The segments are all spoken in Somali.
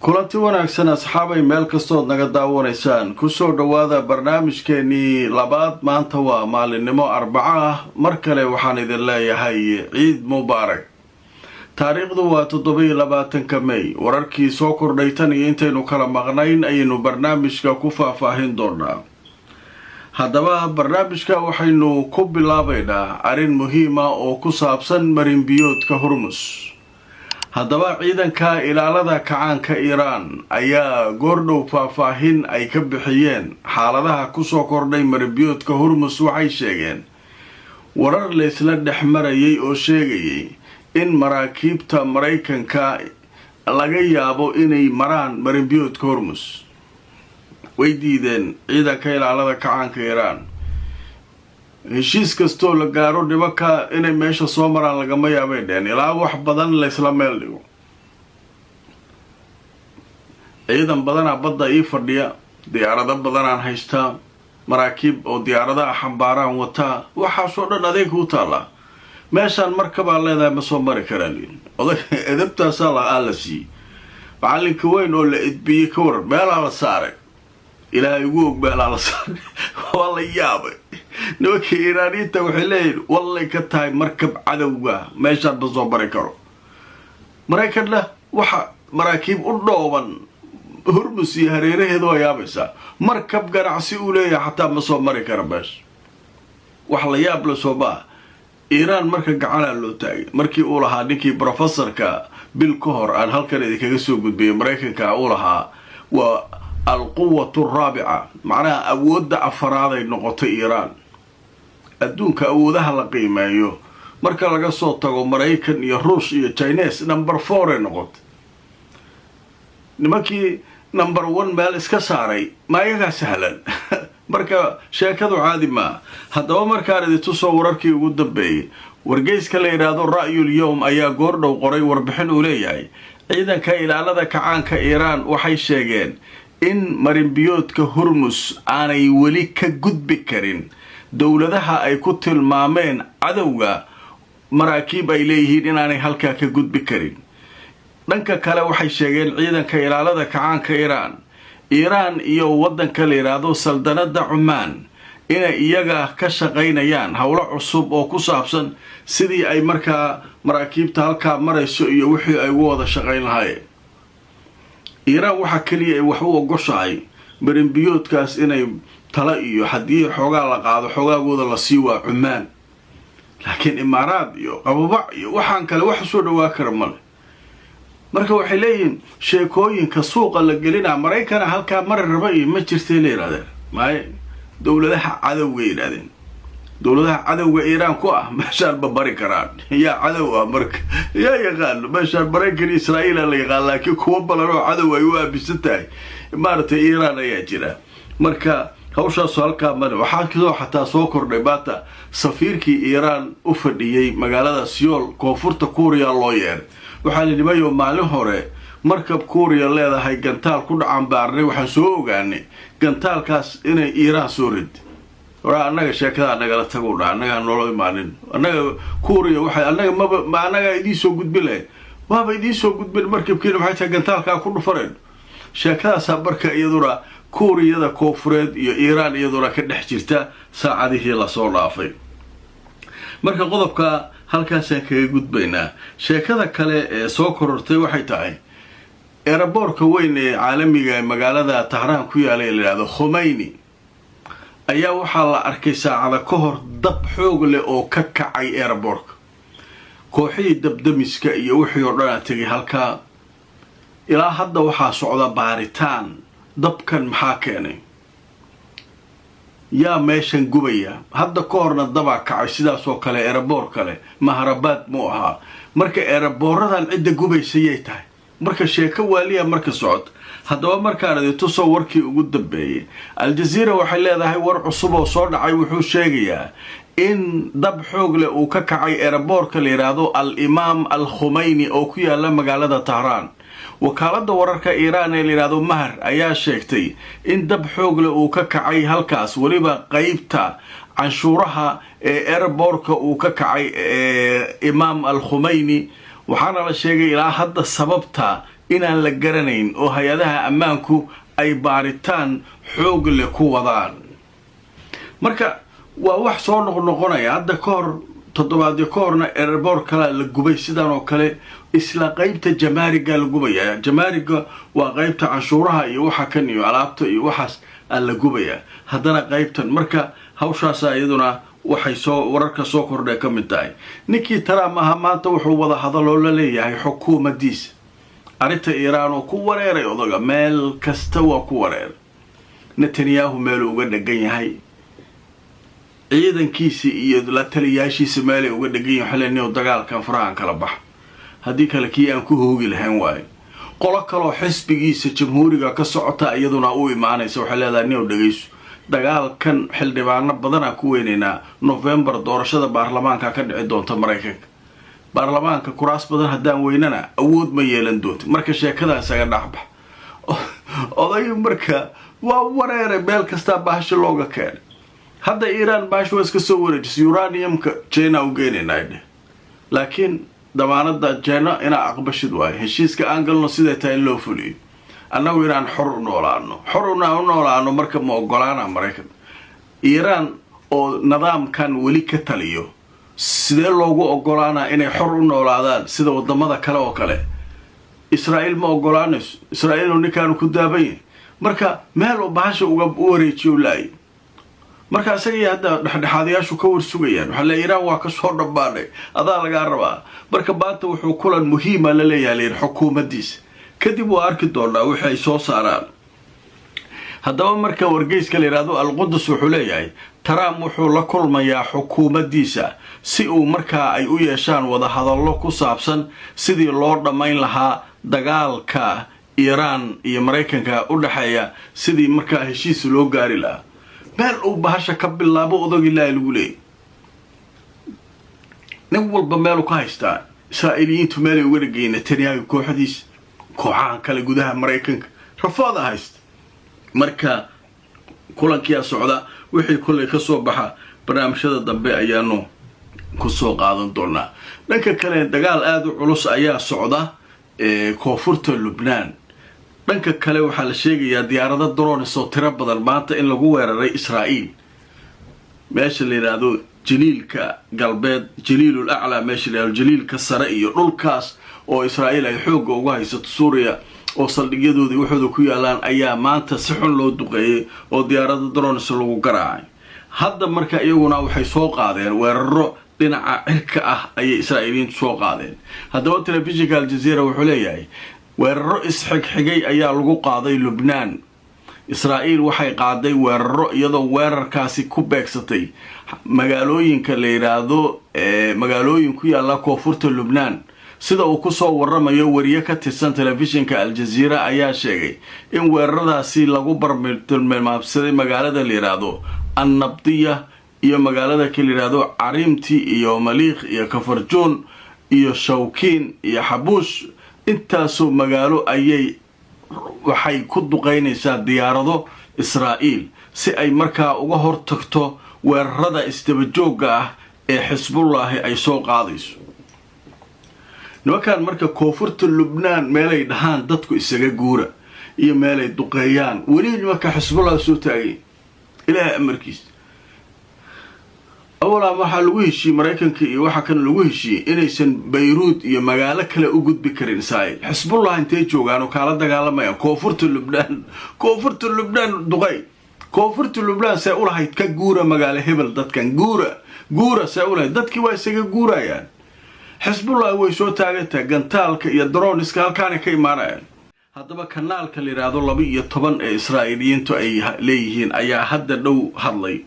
kulanti wanaagsan asxaabay meel kastood naga daawanaysaan kusoo dhawaada barnaamijkeenii labaad maanta waa maalinimo arbaco ah mar kale waxaan idin leeyahay ciid mubaarak taariikhdu waa 27 May wararkii soo kordhay tan iyo intaynu kala maqnayn ayaynu barnaamijka ku faahfaahin doonaa haddaba barnaamijka waxaynu ku bilaabaynaa arrin muhiim ah oo ku saabsan marinbiyoodka Hormuz haddaba ciidanka ilaalada kacaanka Iiraan ayaa goordhow faahfaahin ay ka bixiyeen xaaladaha ku soo kordhay marinbiyoodka Hormuz waxay sheegeen warar la isla dhexmarayay oo sheegayay in maraakiibta Mareykanka laga yaabo inay maraan marinbiyoodka Hormuz way diideen ciidanka ilaalada kacaanka Iiraan heshiis kastoo la gaaro nimanka inay meesha soo maraan lagama yaabeen ilaa wax badan la isla meel dhigo ciidan badan badda ii fadhiya diyaarado badan aan haystaa maraakiib oo diyaaradaha xambaaraan wataa waxaasoo dhan adeeg u taala meeshaan markabaa leedahay ma soo mari karaan oday edabtaasaa la siiyey macalinka weyn oo la edbiyey ka waran meelaa la saaray ilaahay ugu og meelaa la saaray waa la yaabay nimankii Iiraaniyiinta waxay leeyihiin wallay ka tahay markab cadowga meeshaan ma soo mari karo Mareykanna waxa maraakiib u dhooban Hormuz iyo hareeraheedu waa yaabaysaa markab ganacsi uu leeyahay xataa ma soo mari karo meesha wax la yaab la soo baa Iiraan marka gacanaa loo taagay markii uu lahaa ninkii professorka bil ka hor aan halkan idinkaga soo gudbiyay Mareykanka uu lahaa waa alquwwatu raabica macnaha awoodda afaraad ay noqotay Iiraan adduunka awoodaha la qiimeeyo marka laga soo tago Mareykan iyo Ruush iyo Chinese number 4 ay noqotay nimankii number 1 meel iska saaray ma iyaga sahlan marka sheekadu caadi ma haddaba markaan idin soo wararkii ugu dambeeyay wargeyska la yiraahdo Ra'yul Yawm ayaa goordhow qoray warbixin uu leeyahay ciidanka ilaalada kacaanka Iiraan waxay sheegeen in marinbiyoodka Hormuz aanay weli ka gudbi karin dowladaha ay ku tilmaameen cadowga maraakiib ay leeyihiin inaanay halkaa ka gudbi karin dhanka kale waxay sheegeen ciidanka ilaalada kacaanka Iiraan iyo wadanka la yiraahdo saldanada Oman inay iyaga ka shaqaynayaan hawlo cusub oo ku saabsan sidii ay markaa maraakiibta halkaa marayso iyo wixii ay ugu wada shaqayn lahaayeen Iiraan waxa kaliya ay wax u ogoshahay marinbiyoodkaas inay tala iyo haddii xoogaa la qaado xoogagooda la sii waa Oman laakiin Imaaraad iyo qababac iyo waxaan kale wax soo dhawaa kara male marka waxay leeyihiin sheekooyinka suuqa la gelina Mareykan halkaa mar raba iyo ma jirtay leeyahay maay dowladaha cadowga yiraahdeen dowladaha cadowga Iiraan ku ah meeshaan bari karaan yaa cadow marka yaa yaqaan meeshaan Mareykan Israa'iil la yaqaan laakiin kuwa balan oo cadow ay u aabisantahay maartay Iiraan ayaa jira marka hawshaas halkaa mar waxaa kidoo xataa soo kordhay baata safiirkii Iiraan u fadhiyay magaalada Seoul koonfurta Korea loo yeeray waxaa la dhimayo maalin hore markab Korea leedahay gantaal ku dhacan baarnay waxaan soo ogaanay gantaalkaas inay Iiraan soo rid waraa anaga sheekada nagala tago anaga nolol imaanin anaga Korea waxay anaga idii soo gudbile waaba idii soo gudbin markabkiina waxay tahay gantaalka ku dhufareen sheekadaas barka iyaduna Koreada koonfureed iyo Iiraan iyaduna ka dhex jirta saacadihii la soo dhaafay marka qodobka halkaas aan kaga gudbaynaa sheekada kale ee soo korortay waxay tahay airportka weyn ee caalamiga ee magaalada Tehran ku yaala ee la yiraahdo Khomeini ayaa waxaa la arkay saacada ka hor dab xoog leh oo ka kacay airportka kooxihii dabdamiska iyo wixii oo dhan tagay halkaa ilaa hadda waxaa socda baaritaan dabkan maxaa keenay yaa meeshan gubaya hadda ka horna daba kacay sidaas oo kale airport kale maharabaad mu aha marka airportadan cidda gubaysay tahay marka sheeko waaliya marka socod haddaba markaan idin soo warkii ugu dambeeyay Al Jazeera waxay leedahay war cusub oo soo dhacay wuxuu sheegayaa in dab xoog leh uu ka kacay airportka la yiraahdo Al Imam Al Khomeini oo ku yaala magaalada Tehran wakaalada wararka Iiraan ee la yiraahdo Mahr ayaa sheegtay in dab xoog leh uu ka kacay halkaas waliba qaybta canshuuraha ee airportka uu ka kacay Imam Al Khomeini waxaana la sheegay ilaa hadda sababta inaan la garanayn oo hay-adaha ammaanku ay baaritaan xoog leh ku wadaan. marka waa wax soo noqnoqonaya. hadda ka hor toddobaadyo ka horna airport kale la gubay sidaan oo kale, isla qaybta jamaariga la gubaya. jamaariga waa qaybta canshuuraha iyo waxa kan iyo alaabta iyo waxaas la gubaya, haddana qaybtan. marka hawshaas iyaduna waxay soo wararka soo kordhay ka mid tahay. ninkii Trump aha maanta wuxuu wada hadaloo la leeyahay xukuumaddiisa arrinta Iiraan oo ku wareeray odaga, meel kasta waa ku wareer. Netanyahu meel uga dhagan yahay, ciidankiisa iyo la taliyaashiisa meel uga dhagan yahay xilliyo dagaalkan farahan kala bax, haddii kale kii aan ku hoogi lahayn waay. qolo kaloo xisbigiisa jamhuuriga ka socota iyaduna u imaanaysa waxay leedahay nin dhageyso, dagaalkan xildhibaano badan ku weyneynaa November doorashada baarlamaanka ka dhici doonta Mareykanka. baarlamaanka kuraas badan haddaan weynana awood ma yeelan doonto. marka sheekadaas aga dhaxbax oday marka waa wareere meel kasta baasha looga keenay. hadda Iiraan baasha waa iska soo wareejisay uraniumka China u geenaynaa, laakiin damaanada China ina aqbashid waay. heshiiska aan galno sida tahay loo fuliyo, annagu inaan xor u noolaano marka ma ogolaana Mareykan. Iiraan oo nidaamkan weli ka taliyo sidee loogu ogolaanaa inay xor u noolaadaan sida wadamada kale oo kale? Israa'iil ma ogolaanayso. Israa'iil ninkaan ku daaban yahay, marka meel oo baasha uga wareejiyo laay. marka asagii hadda dhexdhexaadayaashu ka warsugayaan waxa la Iiraan waa ka soo dhabaanay, adaa laga rabaa. marka baanta wuxuu kulan muhiim ah la leeyahay xukuumaddiisa, kadib waa arki doonaa wixii ay soo saaraan. haddaba marka wargeyska la yiraahdo Al-Quds wuxuu leeyahay Trump wuxuu la kulmayaa xukuumaddiisa si uu markaa ay u yeeshaan wada hadallo ku saabsan sidii loo dhamayn lahaa dagaalka Iiraan iyo Mareykanka u dhaxeeya, sidii markaa heshiis loo gaari lahaa. meel uu bahasha ka bilaabo odag ilaahay lagu leeyahay. nin walba meel ka haystaa. Israa'iiliyiintu meel uga dhigeen Netanyahu kooxdiisa, kooxahan kale gudaha Mareykanka rafaada haysta. marka kulankii socda wixii kulay ka soo baxa barnaamijyada dambe ayaanu ku soo qaadan doonaa. dhanka kale dagaal aad u culus ayaa socda koonfurta Lubnaan. dhanka kale waxaa la sheegayaa diyaarado drones oo tiro badan maanta in lagu weeraray Israa'iil meesha la yiraahdo jaliilka galbeed, jaliilul a'la meesha la yiraahdo jaliilka sare iyo dhulkaas oo Israa'iil ay xoog uga haysato Suuriya oo saldhigyadoodii waxooda ku yaalaan ayaa maanta si xun loo duqeeyay oo diyaarado drones lagu garaacay. hadda marka iyaguna waxay soo qaadeen weeraro dhinaca cirka ah ayay Israa'iiliyiintu soo qaadeen. haddaba telefishinka Al Jazeera wuxuu leeyahay weeraro isxigxigay ayaa lagu qaaday Lubnaan. Israa'iil waxay qaaday weeraro iyadoo weerarkaasi ku beegsatay magaalooyinka la yiraahdo magaalooyin ku yaala koonfurta Lubnaan. sida uu ku soo waramayo wariye ka tirsan telefishinka Al Jazeera ayaa sheegay in weeraradaasi lagu bartilmaameedsaday magaalada la yiraahdo An-Nabtiya iyo magaalada kale la yiraahdo Carimti iyo Maliikh iyo Kafarjoon iyo Shawkiin iyo Xabuush. intaasoo magaalo ayay waxay ku duqeynaysaa diyaarado Israa'iil si ay markaa uga hortagto weerarada isdaba joogga ah ee Xisbullah ay soo qaadayso. nimankan marka koonfurta Lubnaan meelay dhahaan dadku isaga guura iyo meelay duqeeyaan weli nimanka Xisbullah soo taagay ilaahay amarkiis. awala waxa lagu heshiiyay Mareykanka iyo waxa kan lagu heshiiyay inaysan Beirut iyo magaalo kale u gudbi karin Israa'iil. Xisbullah intay joogaan oo kala dagaalamayaan koonfurta Lubnaan duqay. koonfurta Lubnaan say u lahayd ka guura magaalo hebel dadkan guura say u lahayd dadkii waa isaga guurayaan. Xisbullah way soo taagantay gantaalka iyo droneska halkaan ka imaanayaan. haddaba kanaalka la yiraahdo 12 ee Israa'iiliyiintu ay leeyihiin ayaa hadda dhow hadlay.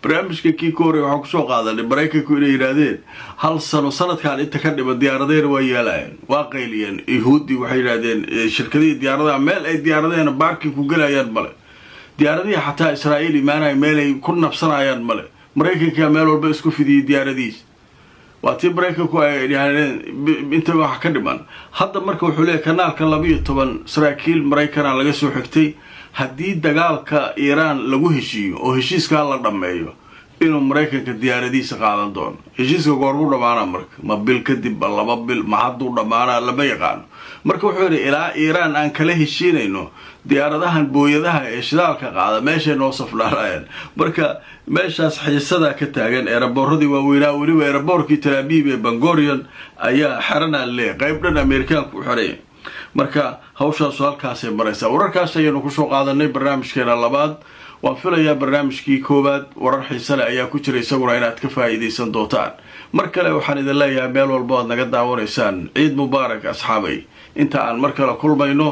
barnaamijka kii koore waxa ku soo qaadanay Mareykanku inay yiraahdeen hal sanadkan inta ka dhiba diyaaradeena waa yeelayaan, waa qayliyeen. Yahuudi waxay yiraahdeen shirkadii diyaaradaha meel ay diyaaradeena baarkin ku galayaan male, diyaaradihii xataa Israa'iil imaanay meel ay ku nabsanayaan male. Mareykanka meel walba isku fidiyay diyaaradiis waatii Mareykanku ay yiraahdeen inta wax ka dhiman. hadda marka wuxuu leeyahay kanaalka 12 saraakiil Mareykan laga soo xigtay haddii dagaalka Iiraan lagu heshiiyo oo heshiiska la dhameeyo inuu maraykanka diyaaradiisa qaadan doono heshiiska goormuu dhammaanaa marka ma bil kadib laba bil ma hadduu dhammaanaa lama yaqaano marka wuxuu yidhi ilaa iiraan aan kala heshiinayno diyaaradahan booyadaha ee shidaalka qaada meeshay noo safnaanayeen marka meeshaas xiisadaa ka taagan eeraboorradii waaweynaa weliba eeraboorkii Tel Aviv ee Ben Gurion ayaa xaranaa leeyahay qayb dhan Ameerikaanku u xiraya marka hawshaasu halkaasay maraysaa wararkaas ayaynu kusoo qaadanay barnaamijkeena labaad waan filayaa barnaamijkii koowaad warar xiise leh ayaa ku jira isaguna inaad ka faa'iidaysan doontaan mar kale waxaan idin leeyahay meel walba aad naga daawanaysaan ciid mubaarak asxaabay inta aan mar kale kulmayno